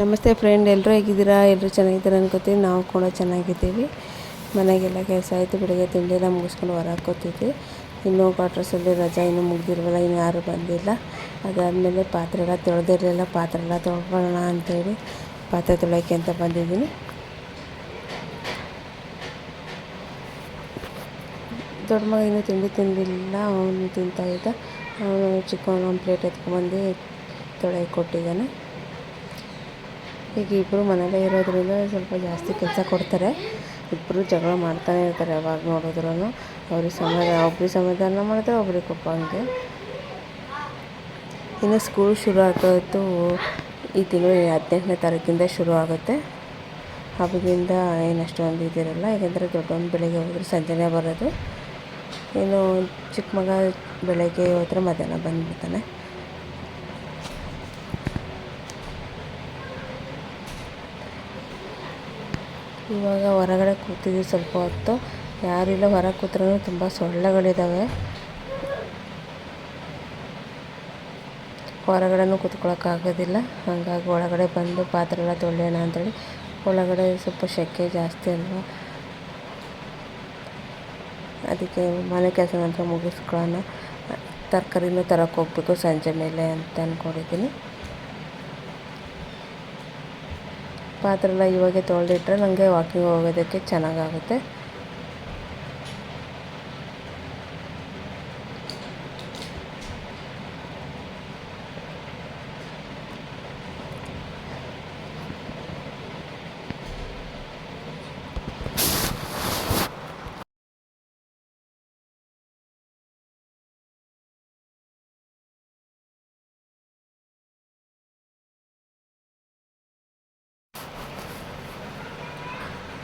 ನಮಸ್ತೆ ಫ್ರೆಂಡ್, ಎಲ್ಲರೂ ಹೇಗಿದ್ದೀರಾ? ಎಲ್ಲರೂ ಚೆನ್ನಾಗಿದ್ದೀರಾ ಅನ್ಕೋತೀವಿ. ನಾವು ಕೂಡ ಚೆನ್ನಾಗಿದ್ದೀವಿ. ಮನೆಗೆಲ್ಲ ಕೆಲಸ ಆಯಿತು, ಬೆಳಗ್ಗೆ ತಿಂಡಿಯೆಲ್ಲ ಮುಗಿಸ್ಕೊಂಡು ಹೊರ ಹಾಕೋತಿದ್ವಿ. ಇನ್ನೂ ಕ್ವಾರ್ಟರ್ಸಲ್ಲಿ ರಜಾ ಇನ್ನೂ ಮುಗಿದಿಲ್ವಲ್ಲ, ಇನ್ನೂ ಯಾರೂ ಬಂದಿಲ್ಲ. ಅದಾದಮೇಲೆ ಪಾತ್ರೆ ಎಲ್ಲ ತೊಳೆದಿರಲಿಲ್ಲ, ಪಾತ್ರೆ ಎಲ್ಲ ತೊಳ್ಕೊಳ್ಳೋಣ ಅಂಥೇಳಿ ಪಾತ್ರೆ ತೊಳೆಯೋಕ್ಕೆ ಅಂತ ಬಂದಿದ್ದೀನಿ. ದೊಡ್ಡ ಮಗ ಇನ್ನೂ ತಿಂಡಿ ತಿಂದಿಲ್ಲ, ಅವನು ತಿಂತಾಯಿದ್ದ. ಅವನು ಚಿಕ್ಕವನು ಒಂದು ಪ್ಲೇಟ್ ಎತ್ಕೊಂಡ್ಬಂದು ತೊಳೆಯೋಕ್ಕೆ ಕೊಟ್ಟಿದ್ದಾನೆ. ಈಗ ಇಬ್ಬರು ಮನೇಲೇ ಇರೋದ್ರಿಂದ ಸ್ವಲ್ಪ ಜಾಸ್ತಿ ಕೆಲಸ ಕೊಡ್ತಾರೆ. ಇಬ್ಬರು ಜಗಳ ಮಾಡ್ತಾನೆ ಇರ್ತಾರೆ, ಯಾವಾಗ ನೋಡಿದ್ರೂ. ಒಬ್ಬರಿಗೆ ಸಮಾಧಾನ ಮಾಡಿದ್ರೆ ಒಬ್ರಿಗೆ ಕೋಪ. ಹಂಗೆ ಇನ್ನು ಸ್ಕೂಲ್ ಶುರು ಆಗೋದು ಈ ತಿಂಗಳು 18ನೇ ತಾರೀಕಿಂದ ಶುರು ಆಗುತ್ತೆ. ಹಬ್ಬದಿಂದ ಏನಷ್ಟೊಂದು ಇದಿರಲ್ಲ, ಯಾಕೆಂದರೆ ದೊಡ್ಡವನು ಬೆಳಗ್ಗೆ ಹೋದರೆ ಸಂಜೆನೇ ಬರೋದು. ಇನ್ನು ಚಿಕ್ಕ ಮಗ ಬೆಳಗ್ಗೆ ಹೋದರೆ ಮಧ್ಯಾಹ್ನ ಬಂದುಬಿಡ್ತಾನೆ. ಇವಾಗ ಹೊರಗಡೆ ಕೂತಿದ್ವಿ ಸ್ವಲ್ಪ ಹೊತ್ತು. ಯಾರಿಲ್ಲ, ಹೊರಗೆ ಕೂತ್ರೂ ತುಂಬ ಸೊಳ್ಳೆಗಳಿದ್ದಾವೆ. ಹೊರಗಡೆನೂ ಕೂತ್ಕೊಳ್ಳೋಕ್ಕಾಗೋದಿಲ್ಲ. ಹಾಗಾಗಿ ಒಳಗಡೆ ಬಂದು ಪಾತ್ರೆ ಎಲ್ಲ ತೊಳೆಯೋಣ ಅಂಥೇಳಿ. ಒಳಗಡೆ ಸ್ವಲ್ಪ ಸೆಕೆ ಜಾಸ್ತಿ ಅಲ್ವಾ, ಅದಕ್ಕೆ ಮನೆ ಕೆಲಸ ನಂತರ ಮುಗಿಸ್ಕೊಳ್ಳೋಣ. ತರಕಾರಿನೂ ತರಕ್ಕೆ ಹೋಗ್ಬೇಕು ಸಂಜೆ ಮೇಲೆ ಅಂತ ಅಂದ್ಕೊಂಡಿದ್ದೀನಿ. ಪಾತ್ರೆ ಎಲ್ಲ ಇವಾಗೆ ತೊಳೆದಿಟ್ರೆ ನನಗೆ ವಾಕಿಂಗ್ ಹೋಗೋದಕ್ಕೆ ಚೆನ್ನಾಗಾಗುತ್ತೆ.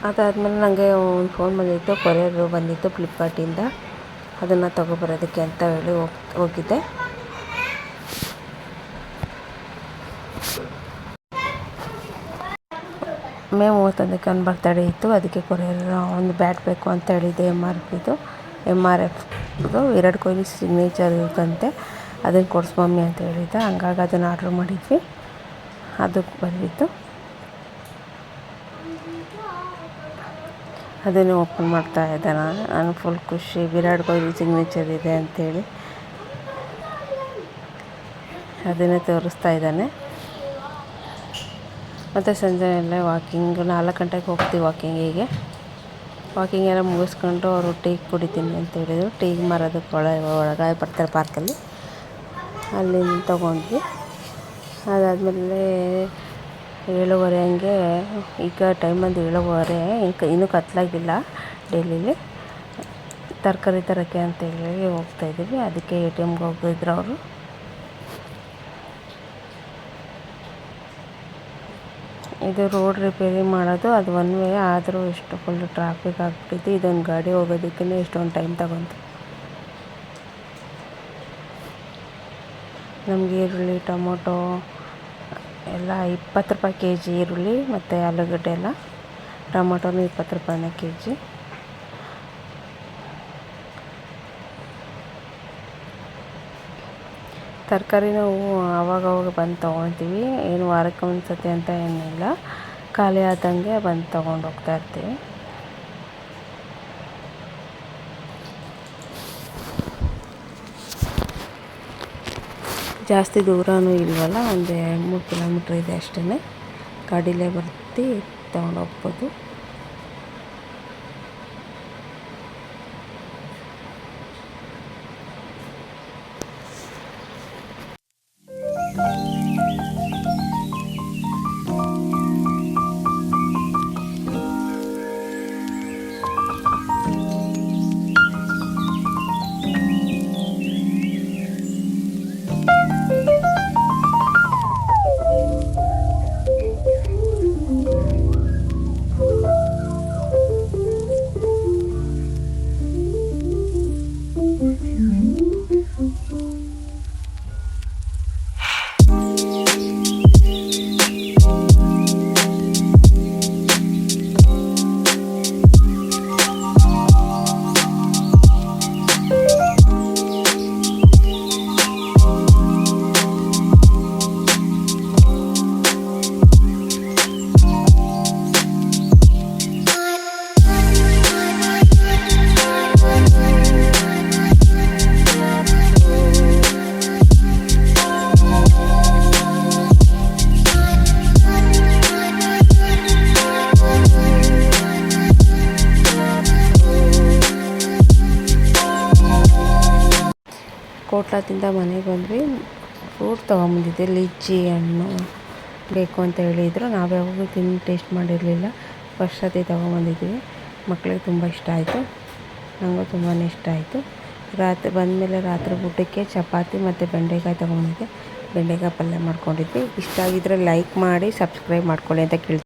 ಅದಾದಮೇಲೆ ನನಗೆ ಒಂದು ಫೋನ್ ಬಂದಿತ್ತು, ಕೊರಿಯರ್ ಬಂದಿತ್ತು ಫ್ಲಿಪ್ಕಾರ್ಟಿಂದ. ಅದನ್ನು ತೊಗೊಬರೋದಕ್ಕೆ ಅಂತ ಹೇಳಿ ಹೋಗಿದ್ದೆ. ಮೇ 31ಕ್ಕೆ ಒಂದು ಬರ್ತಡೇ ಇತ್ತು, ಅದಕ್ಕೆ ಕೊರಿಯರ್ ಒಂದು ಬ್ಯಾಟ್ ಬೇಕು ಅಂತ ಹೇಳಿದ್ದೆ. MRF 2 ಕೊಹ್ಲಿ ಸಿಗ್ನೇಚರ್ ಇರುತ್ತಂತೆ, ಅದನ್ನು ಕೊಡಿಸ್ ಮಮ್ಮಿ ಅಂತ ಹೇಳಿದ್ದೆ. ಹಂಗಾಗಿ ಅದನ್ನು ಆರ್ಡ್ರ್ ಮಾಡಿದ್ವಿ. ಅದಕ್ಕೆ ಬಂದಿತ್ತು, ಅದನ್ನು ಓಪನ್ ಮಾಡ್ತಾ ಇದ್ದೆ. ನಾನು ಫುಲ್ ಖುಷಿ, ವಿರಾಟ್ ಕೊಹ್ಲಿ ಸಿಗ್ನೇಚರ್ ಇದೆ ಅಂಥೇಳಿ ಅದನ್ನೇ ತೋರಿಸ್ತಾ ಇದ್ದಾನೆ. ಮತ್ತು ಸಂಜೆ ಎಲ್ಲ ವಾಕಿಂಗ್ 4 ಗಂಟೆಗೆ ಹೋಗ್ತೀವಿ ವಾಕಿಂಗಿಗೆ. ವಾಕಿಂಗ್ ಎಲ್ಲ ಮುಗಿಸ್ಕೊಂಡು ಅವರು ಟೀ ಕುಡಿತೀನಿ ಅಂತ ಹೇಳಿದರು. ಟೀ ಮಾರೋದಕ್ಕೆ ಒಳಗೆ ಬರ್ತಾರೆ ಪಾರ್ಕಲ್ಲಿ, ಅಲ್ಲಿಂದ ತೊಗೊಂಡ್ವಿ. ಅದಾದಮೇಲೆ 7:30 ಹಂಗೆ, ಈಗ ಟೈಮ್ ಬಂದು 7:30. ಇನ್ನೂ ಕತ್ಲಾಗಿಲ್ಲ. ಡೈಲಿಲಿ ತರಕಾರಿ ತರೋಕ್ಕೆ ಅಂತೇಳಿ ಹೋಗ್ತಾಯಿದ್ದೀವಿ. ಅದಕ್ಕೆ ATMಗೆ ಹೋಗಿದ್ರು ಅವರು. ಇದು ರೋಡ್ ರಿಪೇರಿ ಮಾಡೋದು, ಅದು ಒನ್ ವೇ ಆದರೂ ಎಷ್ಟು ಫುಲ್ ಟ್ರಾಫಿಕ್ ಆಗ್ಬಿಟ್ಟಿತ್ತು. ಇದೊಂದು ಗಾಡಿ ಹೋಗೋದಕ್ಕೇ ಇಷ್ಟೊಂದು ಟೈಮ್ ತಗೊಂತು. ನಮಗೆ ಈರುಳ್ಳಿ, ಟೊಮೊಟೊ ಎಲ್ಲ 20 ರೂಪಾಯಿ kg ಈರುಳ್ಳಿ, ಮತ್ತು ಆಲೂಗಡ್ಡೆ ಎಲ್ಲ. ಟೊಮೊಟೊನೂ 20 ರೂಪಾಯಿನ kg. ತರಕಾರಿ ನಾವು ಆವಾಗವಾಗ ಬಂದು ತೊಗೊಳ್ತೀವಿ, ಏನು ವಾರಕ್ಕೆ ಒಂದು ಸತಿ ಅಂತ ಏನಿಲ್ಲ. ಖಾಲಿ ಆದಂಗೆ ಬಂದು ತೊಗೊಂಡು ಹೋಗ್ತಾ ಇರ್ತೀವಿ. ಜಾಸ್ತಿ ದೂರನೂ ಇಲ್ವಲ್ಲ, ಒಂದು 2-3 ಕಿಲೋಮೀಟ್ರ್ ಇದೆ ಅಷ್ಟೇ. ಗಾಡಿಲೇ ಬರ್ತಿ ತೊಗೊಂಡು ಹೋಗ್ಬೋದು. ಕೋಟ್ಲದಿಂದ ಮನೆಗೆ ಬಂದ್ವಿ. ಫ್ರೂಟ್ ತೊಗೊಂಬಂದಿದ್ದೆ, ಲಿಚ್ಚಿ ಹಣ್ಣು ಬೇಕು ಅಂತ ಹೇಳಿದರು. ನಾವು ಯಾವಾಗೂ ತಿಂದು ಟೇಸ್ಟ್ ಮಾಡಿರಲಿಲ್ಲ, ಫಸ್ಟ್ ಸತಿ ತೊಗೊಂಬಂದಿದ್ವಿ. ಮಕ್ಕಳಿಗೆ ತುಂಬ ಇಷ್ಟ ಆಯಿತು, ನನಗೂ ತುಂಬಾ ಇಷ್ಟ ಆಯಿತು. ಬಂದಮೇಲೆ ರಾತ್ರಿ ಊಟಕ್ಕೆ ಚಪಾತಿ ಮತ್ತು ಬೆಂಡೆಕಾಯಿ ತೊಗೊಂಬಂದಿದ್ದೆ, ಬೆಂಡೆಕಾಯಿ ಪಲ್ಯ ಮಾಡ್ಕೊಂಡಿದ್ವಿ. ಇಷ್ಟ ಆಗಿದ್ದರೆ ಲೈಕ್ ಮಾಡಿ, ಸಬ್ಸ್ಕ್ರೈಬ್ ಮಾಡ್ಕೊಳ್ಳಿ ಅಂತ ಕೇಳ್ತೀನಿ.